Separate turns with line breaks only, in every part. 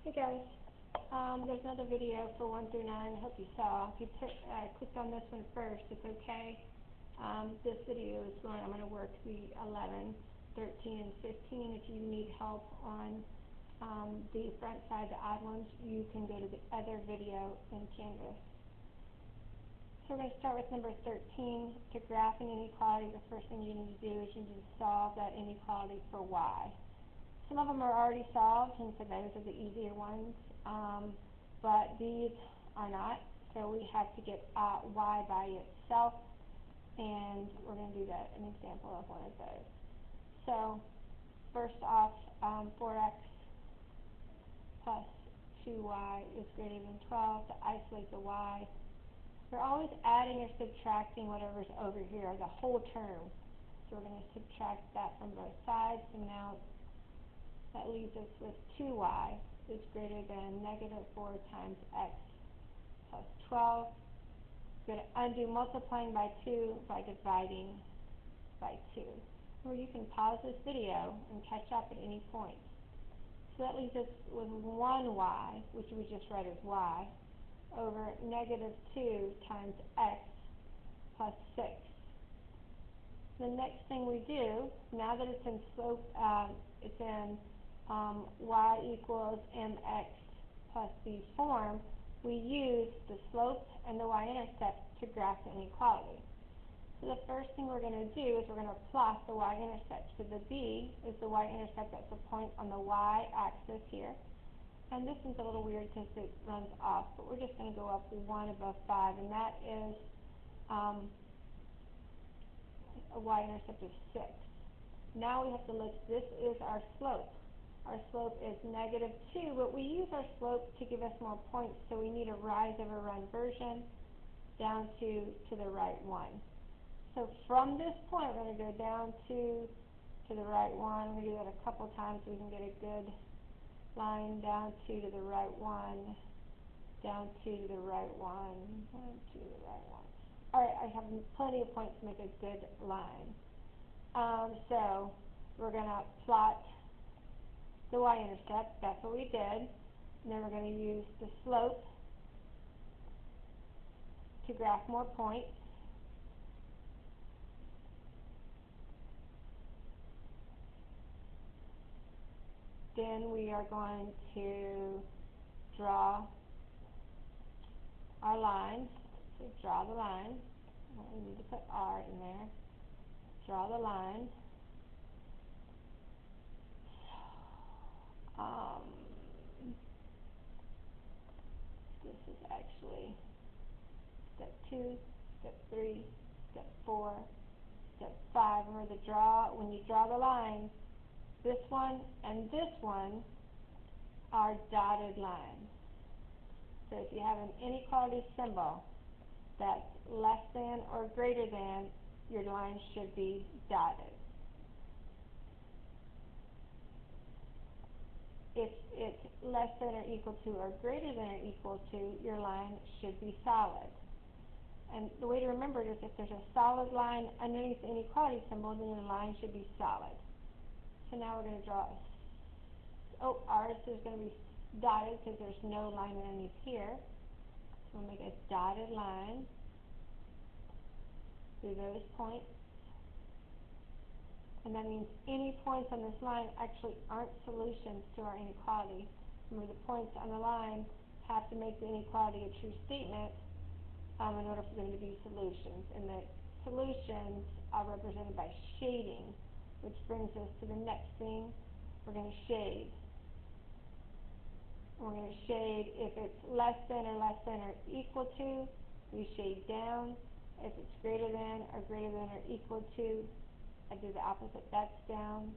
Hey guys, there's another video for 1 through 9. I hope you saw. If you clicked on this one first, it's okay. This video is going, I'm going to work the 11, 13, and 15. If you need help on the front side, the odd ones, you can go to the other video in Canvas. So we're going to start with number 13. To graph an inequality, the first thing you need to do is you need to solve that inequality for y. Some of them are already solved, and so those are the easier ones, but these are not. So we have to get y by itself, and we're going to do that, an example of one of those. So first off, 4x plus 2y is greater than 12. To isolate the y, we're always adding or subtracting whatever's over here, the whole term. So we're going to subtract that from both sides, and now that leaves us with 2y is greater than negative 4 times x plus 12. We're going to undo multiplying by 2 by dividing by 2. Or you can pause this video and catch up at any point. So that leaves us with 1y, which we just write as y, over negative 2 times x plus 6. The next thing we do, now that it's in slope, it's in y equals mx plus b form, we use the slope and the y-intercept to graph the inequality. So the first thing we're going to do is we're going to plot the y-intercept. So the b is the y-intercept, that's the point on the y-axis here. And this one's a little weird because it runs off, but we're just going to go up 1 above 5, and that is a y-intercept of 6. Now we have to look, this is our slope. Our slope is negative 2, but we use our slope to give us more points, so we need a rise over run version down to the right 1. So from this point, we're going to go down to the right 1. We're going to do that a couple times so we can get a good line down to the right 1, down to the right 1, down to the right 1. All right, I have plenty of points to make a good line. So we're going to plot the y-intercept, that's what we did, and then we're going to use the slope to graph more points. Then we are going to draw our lines. So draw the line. We need to put R in there. Draw the line. This is actually step 2, step 3, step 4, step 5. Remember when you draw the line, this one and this one are dotted lines. So if you have an inequality symbol that's less than or greater than, your line should be dotted. If it's less than or equal to or greater than or equal to, your line should be solid. And the way to remember it is if there's a solid line underneath the inequality symbol, then your line should be solid. So now we're going to draw ours is going to be dotted because there's no line underneath here. So we'll make a dotted line through those points. And that means any points on this line actually aren't solutions to our inequality. Remember, the points on the line have to make the inequality a true statement in order for them to be solutions. And the solutions are represented by shading, which brings us to the next thing. We're going to shade. We're going to shade if it's less than or equal to, we shade down. If it's greater than or equal to, I do the opposite, that's down.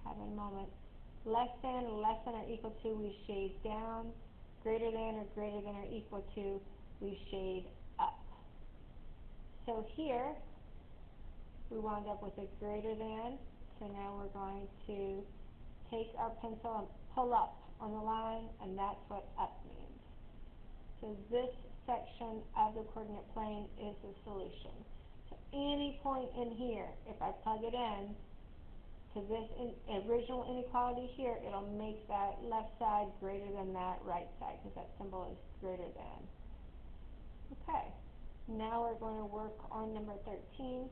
Have a moment. Less than or equal to, we shade down. Greater than or equal to, we shade up. So here, we wound up with a greater than. So now we're going to take our pencil and pull up on the line, and that's what up means. So this section of the coordinate plane is the solution. So any point in here, if I plug it in, to this original inequality here, it'll make that left side greater than that right side, because that symbol is greater than. Okay, now we're going to work on number 13.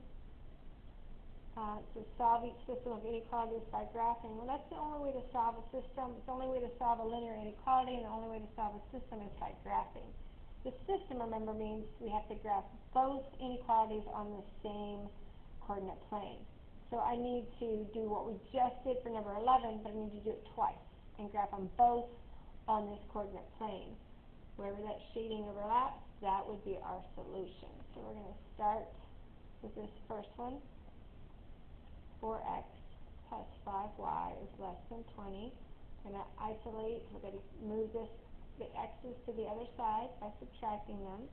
To solve each system of inequalities by graphing. Well, that's the only way to solve a system. It's the only way to solve a linear inequality, and the only way to solve a system is by graphing. The system, remember, means we have to graph both inequalities on the same coordinate plane. So I need to do what we just did for number 11, but I need to do it twice and graph them both on this coordinate plane. Wherever that shading overlaps, that would be our solution. So we're going to start with this first one. 4x plus 5y is less than 20. We're going to isolate, we're going to move the x's to the other side by subtracting them.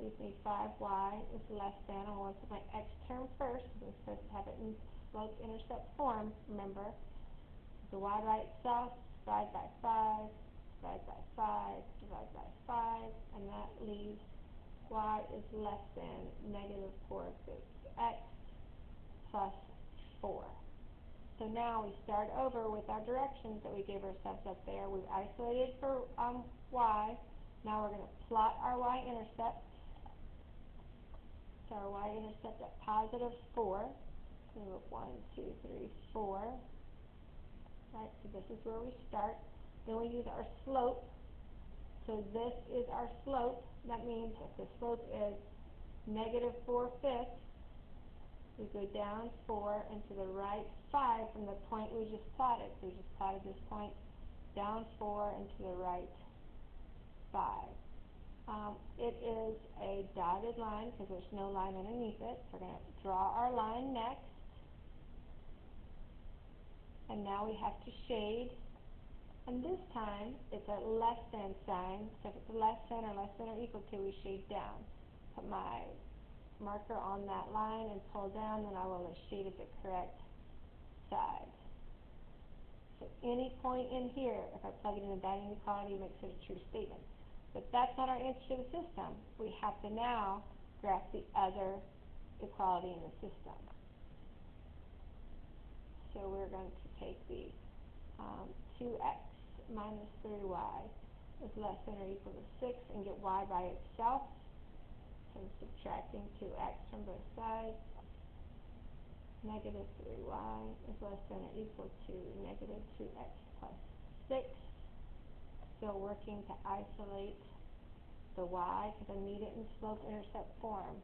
Leaves me 5y is less than, I'm going to put my x term first, we're supposed to have it in slope-intercept form, remember. The y by itself, divide by 5, divide by 5, divide by 5, and that leaves y is less than negative 4 base x plus 4. So now we start over with our directions that we gave ourselves up there. We've isolated for y. Now we're going to plot our y-intercept. So our y-intercept at positive 4. So we have 1, 2, 3, 4. Right, so this is where we start. Then we use our slope. So this is our slope. That means if the slope is negative 4/5, we go down 4 and to the right 5 from the point we just plotted. So we just plotted this point, down 4 and to the right 5. It is a dotted line because there's no line underneath it. So we're going to draw our line next. And now we have to shade. And this time it's a less than sign. So if it's a less than or equal to, we shade down. Put my marker on that line and pull down, then I will have shaded the correct side. So any point in here, if I plug it in that inequality, makes it a true statement. But that's not our answer to the system. We have to now graph the other equality in the system. So we're going to take the 2x minus 3y is less than or equal to 6 and get y by itself. So I'm subtracting 2x from both sides. Negative 3y is less than or equal to negative 2x plus 6. Still working to isolate the y because I need it in slope-intercept form.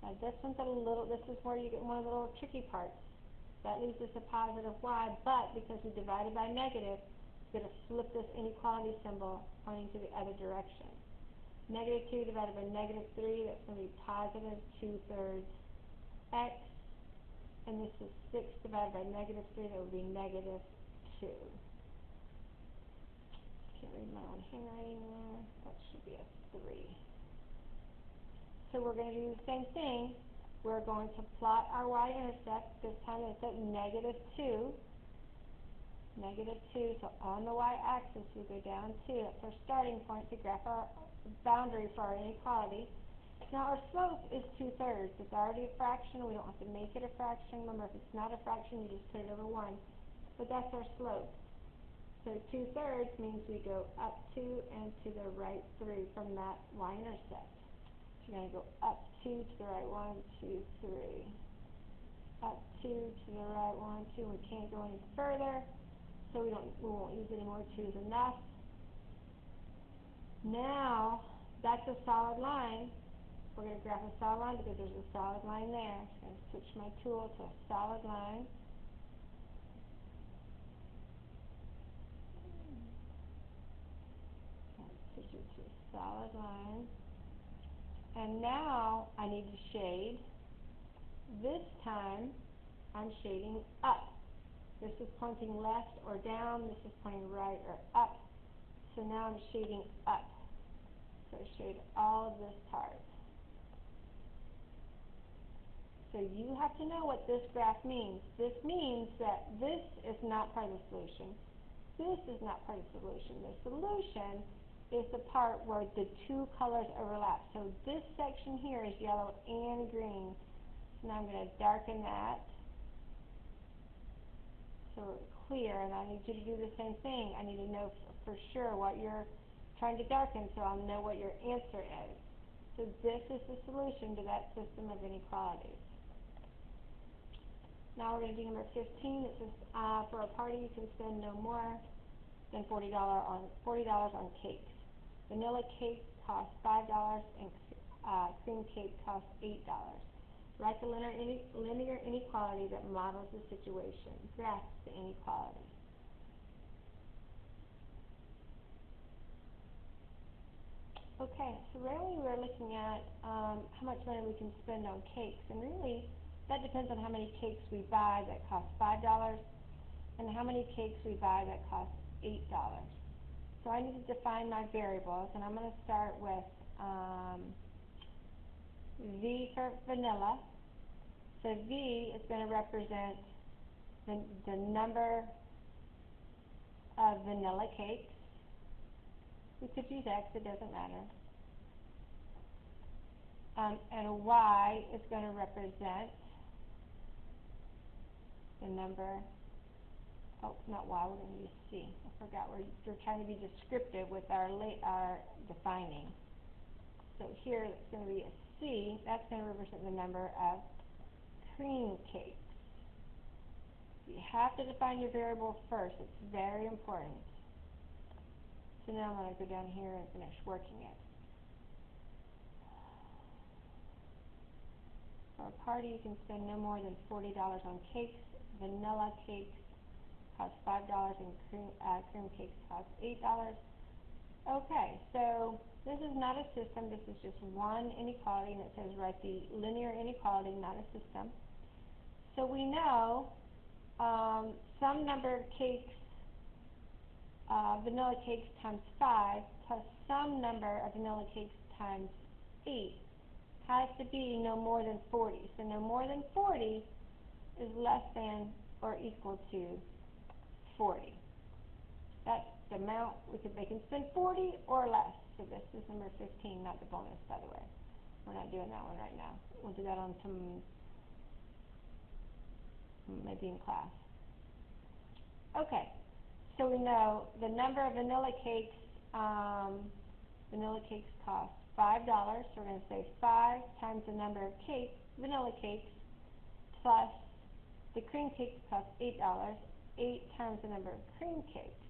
Now this one's this is where you get one of the little tricky parts. That leaves us a positive y, but because we divided by negative, it's going to flip this inequality symbol pointing to the other direction. Negative 2 divided by negative 3, that's going to be positive 2/3 x. And this is 6 divided by negative 3, that would be negative 2. Can't read my own handwriting there. That should be a 3. So we're going to do the same thing. We're going to plot our y-intercept. This time it's at negative 2. Negative 2, so on the y-axis we go down 2. That's our starting point to graph our boundary for our inequality. Now our slope is 2/3. It's already a fraction. We don't have to make it a fraction. Remember, if it's not a fraction, you just put it over 1. But that's our slope. So 2/3 means we go up 2 and to the right 3 from that y-intercept. So you're going to go up 2 to the right 1, 2, 3. Up 2 to the right 1, 2. We can't go any further, so we won't use any more 2's enough. Now, that's a solid line. We're going to graph a solid line because there's a solid line there. So I'm going to switch my tool to a solid line. Switch it to a solid line. And now I need to shade. This time, I'm shading up. This is pointing left or down. This is pointing right or up. So now I'm shading up. So I shade all of this part. So you have to know what this graph means. This means that this is not part of the solution. This is not part of the solution. The solution is the part where the two colors overlap. So this section here is yellow and green. So now I'm going to darken that. so clear, and I need you to do the same thing. I need to know for sure what you're trying to darken so I'll know what your answer is. So this is the solution to that system of inequalities. Now we're going to do number 15. It says, for a party you can spend no more than $40 on cakes. Vanilla cake costs $5 and cream cake costs $8. Write the linear inequality that models the situation. Graph the inequality. Okay, so really we're looking at how much money we can spend on cakes, and really that depends on how many cakes we buy that cost $5 and how many cakes we buy that cost $8. So I need to define my variables, and I'm going to start with V for vanilla. So V is going to represent the number of vanilla cakes. We could use X, it doesn't matter. And Y is going to represent the number, oh, not Y, we're going to use C. I forgot, we're trying to be descriptive with our defining. So here it's going to be a C, that's going to represent the number of cream cakes. You have to define your variable first, it's very important. So now I'm going to go down here and finish working it. For a party, you can spend no more than $40 on cakes. Vanilla cakes cost $5 and cream cakes cost $8. Okay, so this is not a system, this is just one inequality, and it says write the linear inequality, not a system. So we know some number of cakes, vanilla cakes times 5 plus some number of vanilla cakes times 8 has to be no more than 40. So no more than 40 is less than or equal to 40. That's the amount they can spend 40 or less. So this is number 15, not the bonus, by the way. We're not doing that one right now. We'll do that on maybe in class. Okay. So we know the number of vanilla cakes cost $5. So we're going to say 5 times the number of vanilla cakes, plus the cream cakes cost $8. 8 times the number of cream cakes.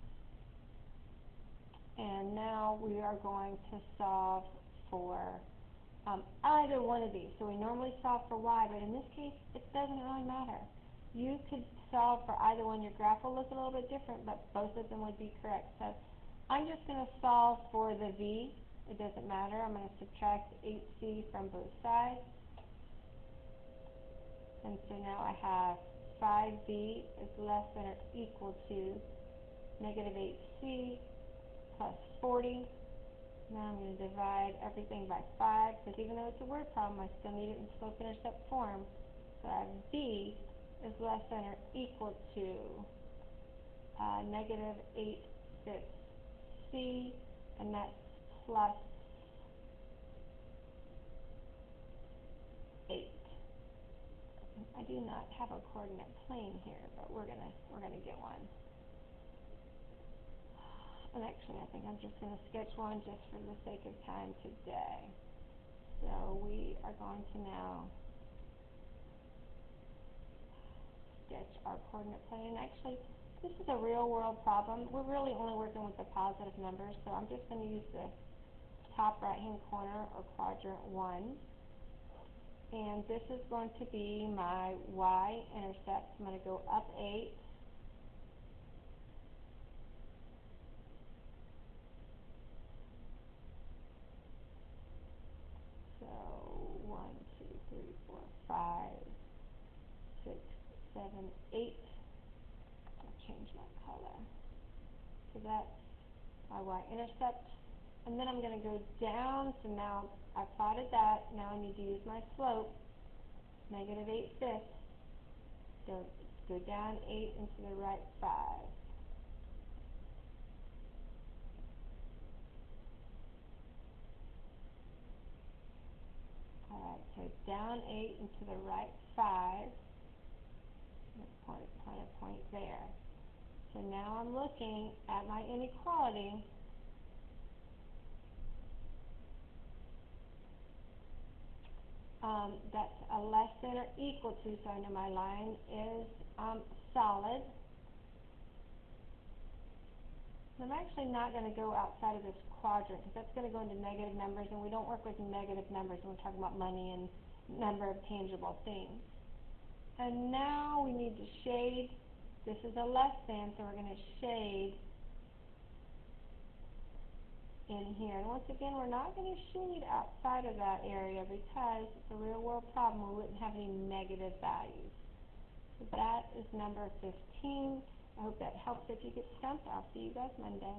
And now we are going to solve for either one of these. So we normally solve for Y, but in this case, it doesn't really matter. You could solve for either one. Your graph will look a little bit different, but both of them would be correct. So I'm just going to solve for the V. It doesn't matter. I'm going to subtract 8C from both sides. And so now I have 5V is less than or equal to negative 8C plus 40. Now I'm going to divide everything by 5, because even though it's a word problem, I still need it in slope-intercept form. So I have V is less than or equal to negative 8/5 C, and that's plus 8. I do not have a coordinate plane here, but we're gonna get one. And actually, I think I'm just going to sketch one just for the sake of time today. So we are going to now sketch our coordinate plane. And actually, this is a real-world problem. We're really only working with the positive numbers, so I'm just going to use the top right-hand corner, or quadrant 1. And this is going to be my y-intercept. I'm going to go up 8. So 1, 2, 3, 4, 5, 6, 7, 8. I'll change my color. So that's my y-intercept. And then I'm going to go down. So now I plotted that. Now I need to use my slope, negative 8/5. So go down 8 and to the right 5. Alright, so down 8 and to the right 5. Point there. So now I'm looking at my inequality. That's a less than or equal to, so I know my line is solid. I'm actually not going to go outside of this quadrant because that's going to go into negative numbers, and we don't work with negative numbers when we're talking about money and number of tangible things. And now we need to shade. This is a less than, so we're going to shade in here. And once again, we're not going to shade outside of that area because it's a real world problem. We wouldn't have any negative values. So that is number 15. I hope that helps. If you get stumped, I'll see you guys Monday.